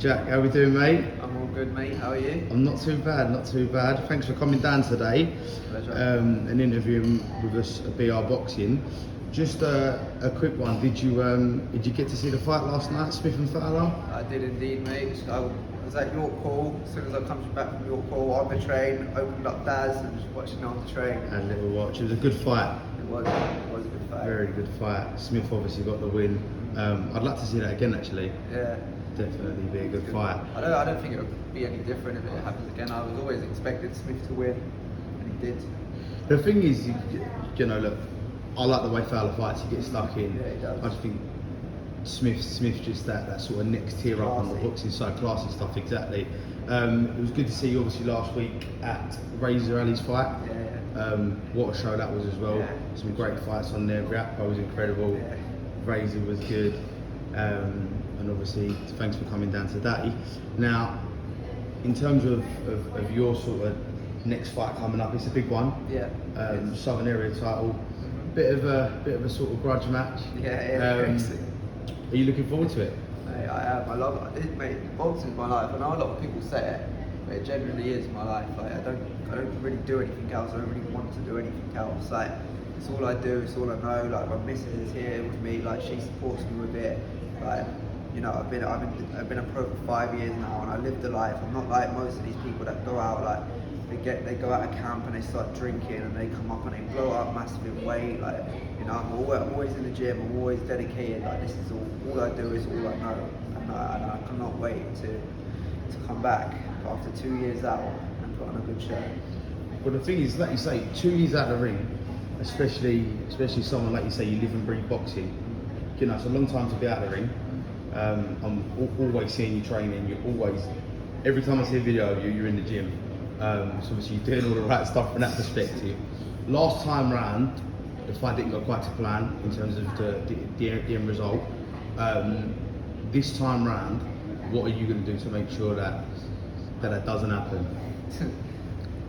Jack, how we doing, mate? I'm all good, mate. How are you? I'm not too bad, not too bad. Thanks for coming down today. Pleasure. And interviewing with us at BR Boxing. Just a quick one. Did you get to see the fight last night, Smith and Fowler? I did indeed, mate. I was at York Hall. As soon as I come back from York Hall on the train, opened up Daz and just watching on the train. Had a little watch. It was a good fight. It was a good fight. Very good fight. Smith obviously got the win. I'd like to see that again, actually. Yeah. Definitely be a good fight. I don't think it would be any different if it happens again. I was always expecting Smith to win, and he did. The thing is, you know, look, I like the way Fowler fights. He gets stuck in. Yeah, he does. I just think Smith just that sort of next tier up on the boxing side, classy stuff. Exactly. It was good to see you obviously last week at Razor Ali's fight. Yeah. What a show that was as well. Yeah. Some great fights on there. Riappo was incredible. Yeah. Razor was good. And obviously, thanks for coming down today. Now, in terms of your sort of next fight coming up, it's a big one. Yeah. Southern Area title. Bit of a sort of grudge match. Yeah. Are you looking forward to it? Mate, I am. I love it. Mate, boxing's my life. I know a lot of people say it, but it genuinely is my life. Like I don't really do anything else. I don't really want to do anything else. Like it's all I do. It's all I know. Like my missus is here with me. Like she supports me with it. Like you know, I've been a pro for 5 years now, and I live the life. I'm not like most of these people that go out like they go out of camp and they start drinking and they come up and they blow up massive in weight. Like you know, I'm always in the gym. I'm always dedicated. Like this is all I do is all I know, and I cannot wait to come back after 2 years out and put on a good show. Well, the thing is, like you say, 2 years out of the ring, especially someone like you say, you live and breathe boxing. You know, it's a long time to be out of the ring. I'm always seeing you training. You're always, every time I see a video of you, you're in the gym. So obviously you're doing all the right stuff from that perspective. Last time round, the fight didn't go quite to plan in terms of the end result. This time round, what are you going to do to make sure that doesn't happen?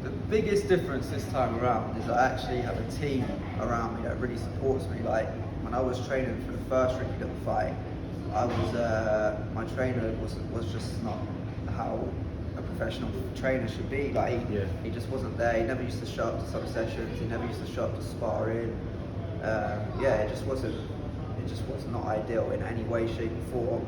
The biggest difference this time around is I actually have a team around me that really supports me. Like when I was training for the first Ricky Little fight, I was my trainer was just not how a professional trainer should be. Like he just wasn't there. He never used to show up to some sessions. He never used to show up to sparring. It just was not ideal in any way, shape, or form.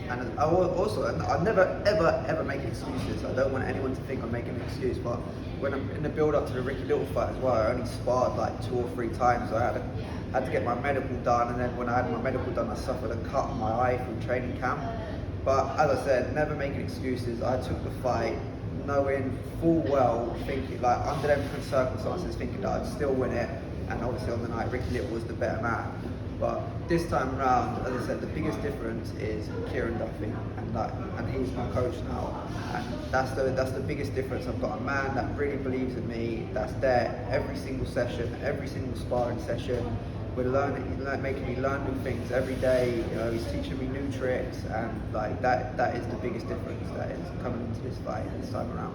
And I never ever make excuses. I don't want anyone to think I'm making an excuse. But when I'm in the build up to the Ricky Little fight as well, I only sparred like 2 or 3 times. So I had to get my medical done, and then when I had my medical done, I suffered a cut on my eye from training camp. But as I said, never making excuses. I took the fight knowing full well, thinking like under them circumstances, thinking that I'd still win it. And obviously on the night, Ricky Little was the better man. But this time around, as I said, the biggest difference is Kieran Duffy, and he's my coach now. And that's the biggest difference. I've got a man that really believes in me, that's there every single session, every single sparring session. We're making me learn new things every day. You know, he's teaching me new tricks, and like that is the biggest difference that is coming into this fight this time around.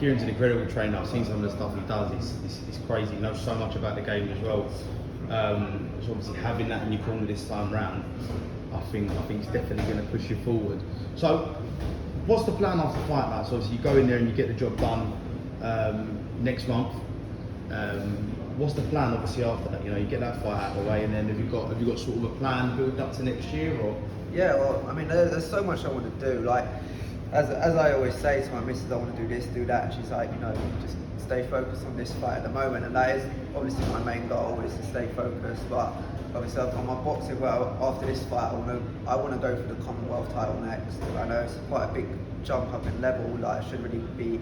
Kieran's an incredible trainer. I've seen some of the stuff he does. It's crazy. He knows so much about the game as well. So obviously having that in your corner this time round, I think it's definitely going to push you forward. So, what's the plan after the fight, Matt? So obviously you go in there and you get the job done next month. What's the plan obviously after that? You know, you get that fight out of the way, and then have you got sort of a plan building up to next year, or? Yeah, well, I mean, there's so much I want to do. Like, as I always say to my missus, I want to do this, do that, and she's like, you know, just stay focused on this fight at the moment, and that is obviously my main goal, is to stay focused. But obviously on my boxing, well, after this fight, I want to go for the Commonwealth title next. I know it's quite a big jump up in level. Like I should really be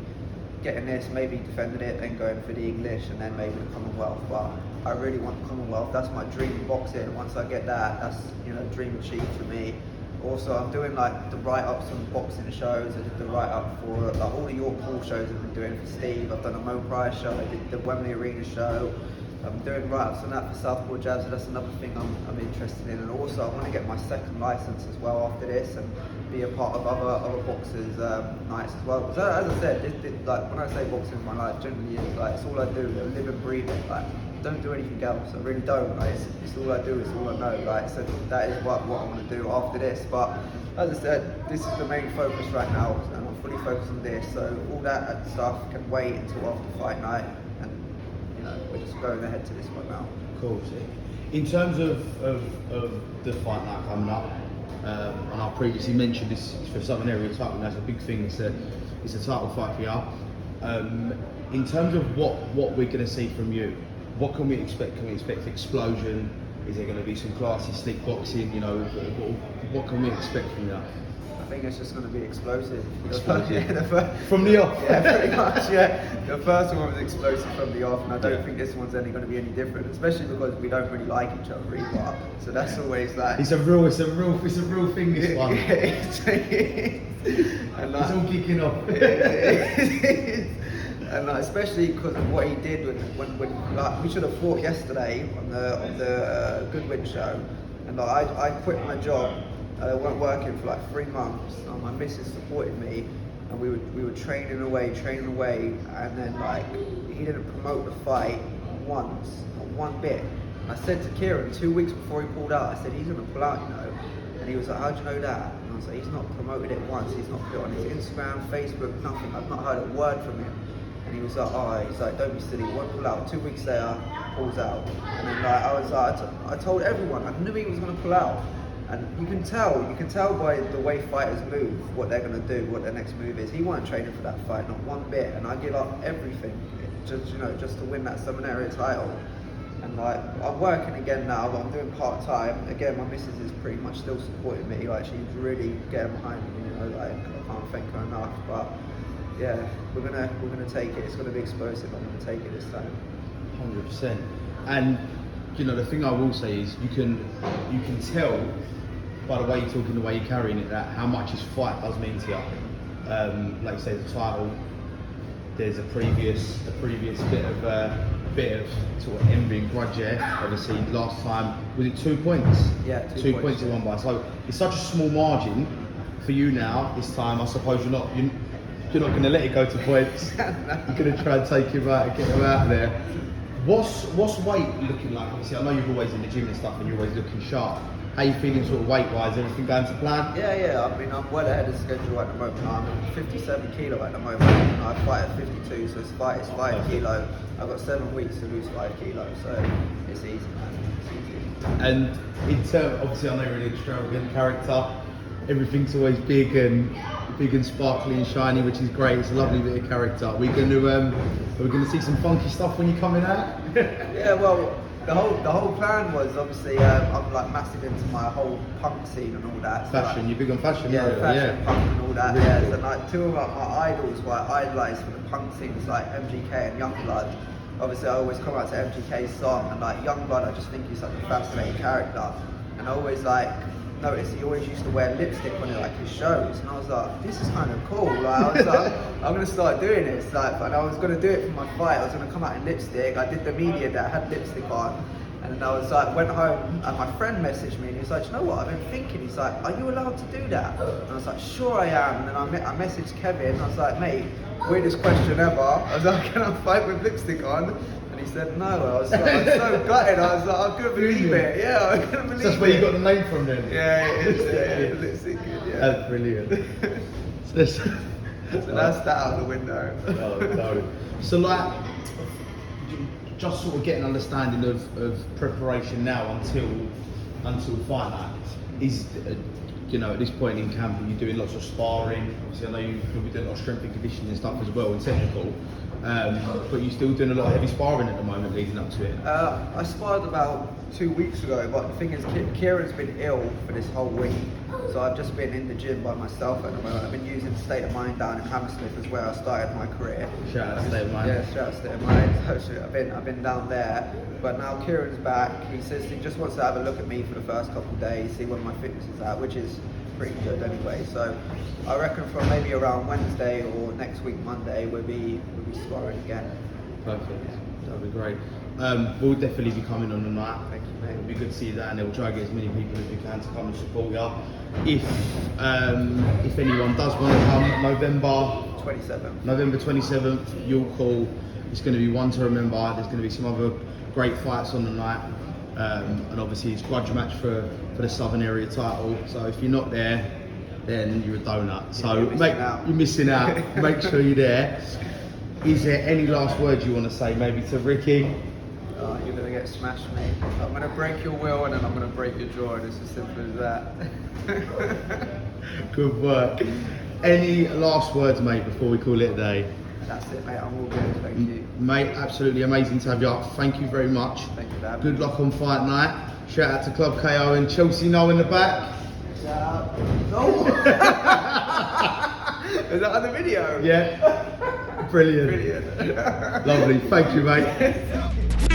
getting this, maybe defending it, then going for the English, and then maybe the Commonwealth. But I really want the Commonwealth. That's my dream in boxing. Once I get that, that's, you know, dream achieved for me. Also, I'm doing like the write-ups on boxing shows. I did the write-up for like all the York Hall shows I've been doing for Steve. I've done a Mo Price show. I did the Wembley Arena show. I'm doing write-ups on that for Southpaw Jazz, so that's another thing I'm interested in. And also, I want to get my second license as well after this, and be a part of other boxers' nights as well. Because as I said, like when I say boxing is my life, generally is like it's all I do. I live and breathe it. Like don't do anything else. I really don't. Like, it's all I do. It's all I know. Like so, that is what I want to do after this. But as I said, this is the main focus right now, and I'm fully focused on this. So all that stuff can wait until after fight night, and you know, we're just going ahead to this one now. Cool. In terms of the fight night coming up, and I previously mentioned this for Southern Area title, and that's a big thing. It's a title fight for you. In terms of what we're going to see from you, what can we expect? Can we expect explosion? Is there going to be some classy slick boxing? You know, what can we expect from you? I think it's just going to be explosive. Explosive. From the off? Yeah, pretty much, yeah. The first one was explosive from the off, and I don't think this one's going to be any different, especially because we don't really like each other either. So that's always like... It's a real thing, this one. And like, it's all kicking off. And like, especially because of what he did when like, we should have fought yesterday on the Goodwin show, and like, I quit my job. I weren't working for like 3 months. My missus supported me, and we were training away, and then like he didn't promote the fight once, not one bit. And I said to Kieran 2 weeks before he pulled out, I said, he's gonna pull out, you know. And he was like, how do you know that? And I was like, he's not promoted it once. He's not put it on his Instagram, Facebook, nothing. I've not heard a word from him. And he was like, he's like, don't be silly, he won't pull out. 2 weeks later, pulls out. And then like, I was like, I told everyone, I knew he was gonna pull out. And you can tell by the way fighters move, what they're gonna do, what their next move is. He wasn't training for that fight, not one bit. And I give up everything, just to win that Southern Area title. And like, I'm working again now, but I'm doing part-time. Again, my missus is pretty much still supporting me. Like, she's really getting behind me, you know, like, I can't thank her enough. But yeah, we're gonna take it. It's gonna be explosive. I'm gonna take it this time. 100%. And you know, the thing I will say is you can tell by the way you're talking, the way you're carrying it, that how much his fight does mean to you. Like you say, the title. There's a previous bit of sort of envy and grudge there. Obviously, last time was it 2 points? Yeah, 2 points you won by. So it's such a small margin for you now. This time, I suppose you're not going to let it go to points. You're going to try and take him out and get him out of there. What's weight looking like? Obviously, I know you're always in the gym and stuff, and you're always looking sharp. How you feeling sort of weight-wise? Everything going to plan? Yeah. I mean, I'm well ahead of schedule at the moment. I'm 57 kilo at the moment. I fight at 52, so it's 5 kilo. I've got 7 weeks to lose 5 kilos, so it's easy, man. It's easy. And in terms, obviously, I know you're an extravagant character. Everything's always big and sparkly and shiny, which is great. It's a lovely bit of character. Are we going to see some funky stuff when you're coming out? Yeah, well. The whole plan was obviously I'm like massive into my whole punk scene and all that. Fashion, so like, you're big on fashion, fashion, punk and all that. Really Yeah, cool. so like 2 of my idols who I idolise for the punk scene is like MGK and Youngblood. Obviously, I always come out to MGK's song, and like Youngblood, I just think he's such a fascinating character. And I always like noticed he always used to wear lipstick on it, like his shows, and I was like, this is kind of cool. Like, I was like, I'm gonna start doing this. Like, and I was gonna do it for my fight. I was gonna come out in lipstick. I did the media that had lipstick on. And then I was like, went home, and my friend messaged me, and he was like, you know what, I've been thinking. He's like, are you allowed to do that? And I was like, sure I am. And then I messaged Kevin, and I was like, mate, weirdest question ever. I was like, can I fight with lipstick on? And he said no. I was so gutted. I was like, I couldn't believe it. Yeah, I couldn't believe it. That's where you got the name from then? Yeah, it is. Yeah, lipstick, yeah. That's brilliant. So that's that out the window. No. So like, just sort of get an understanding of preparation now until fight night. Is you know, at this point in camp, you're doing lots of sparring. Obviously, I know you'll be doing a lot of strength and conditioning and stuff as well, and technical. But you're still doing a lot of heavy sparring at the moment leading up to it. I sparred about 2 weeks ago, but the thing is, Kieran's been ill for this whole week, so I've just been in the gym by myself at the moment. I've been using State of Mind down in Hammersmith, is where I started my career. Shout out State of Mind. Yeah, shout out State of Mind. I've been down there, but now Kieran's back. He says he just wants to have a look at me for the first couple of days, see where my fitness is at, which is pretty good anyway. So I reckon from maybe around Wednesday or next week Monday we'll be sparring again. Perfect. That'll be great. We'll definitely be coming on the night. Thank you, mate. It'll be good to see that, and we'll try to get as many people as we can to come and support you. If anyone does want to come, November 27th, you'll call. It's going to be one to remember. There's going to be some other great fights on the night, and obviously it's grudge match for the Southern Area title. So if you're not there, then you're a donut. So you're missing out. you're missing out. Make sure you're there. Is there any last words you want to say, maybe to Ricky? You're gonna get smashed, mate. I'm gonna break your will and then I'm gonna break your jaw, and it's as simple as that. Good work. Any last words, mate, before we call it a day? That's it, mate. I'm all good. Thank you. Mate, absolutely amazing to have you up. Thank you very much. Thank you for having me. Good luck on fight night. Shout out to Club KO and Chelsea No in the back. Shout out. No. Is that on the video? Yeah. Brilliant. Brilliant. Lovely. Thank you, mate.